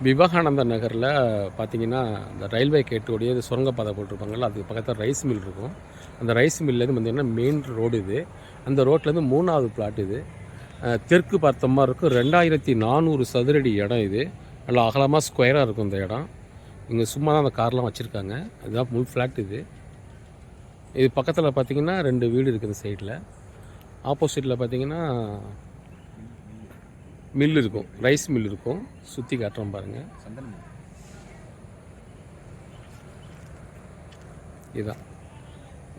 விவேகானந்தா நகரில் பார்த்தீங்கன்னா, இந்த ரயில்வே கேட்டோடைய சுரங்கப்பாதை போட்டிருப்பாங்கல்ல, அதுக்கு பக்கத்தில் ரைஸ் மில் இருக்கும். அந்த ரைஸ் மில்லேருந்து பார்த்தீங்கன்னா மெயின் ரோடு இது. அந்த ரோட்லேருந்து 3வது பிளாட் இது. தெற்கு பார்த்த மாதிரி இருக்கும். 2400 சதுரடி இடம் இது. நல்லா அகலமாக ஸ்கொயராக இருக்கும் இந்த இடம். இங்கே சும்மா தான் அந்த கார்லாம் வச்சுருக்காங்க. இதுதான் முழு ஃப்ளாட் இது. இது பக்கத்தில் பார்த்தீங்கன்னா 2 வீடு இருக்குது இந்த சைடில். ஆப்போசிட்டில் பார்த்தீங்கன்னா மில் இருக்கும், ரைஸ் மில் இருக்கும். சுற்றி காட்டுறோம் பாருங்கள். இதுதான்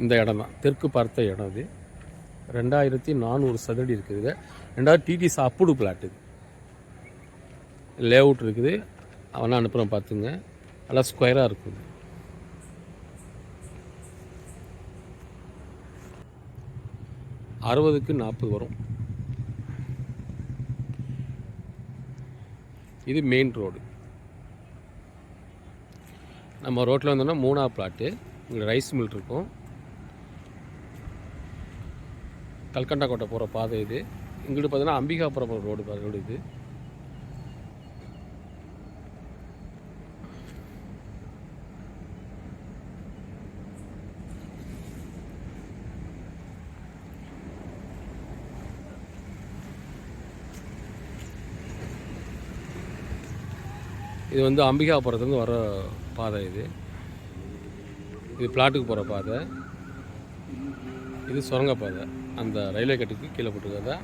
இந்த இடம் தான் தெற்கு பார்த்த இடம். இது 2400 சதுரடி இருக்குது. 2வது டிடிஎஸ் அப்ரூவ்டு பிளாட். இது லே அவுட் இருக்குது. அவனா அனுப்புகிறோம் பார்த்துங்க. நல்லா ஸ்கொயராக இருக்குது. அறுபதுக்கு 40 வரும். இது மெயின் ரோடு. நம்ம ரோட்டில் வந்தோம்னா 3வது பிளாட்டு. இங்கே ரைஸ் மில் இருக்கும். கல்கண்டா கோட்டை போகிற பாதை இது. இங்கிட்டு பார்த்தீங்கன்னா அம்பிகாபுரம் ரோடு இது. இது வந்து அம்பிகாபுரத்துலேருந்து வர பாதை இது. இது பிளாட்டுக்கு போகிற பாதை. இது சுரங்கப்பாதை. அந்த ரயில்வே கட்டுக்கு கீழே போட்டுருக்கதா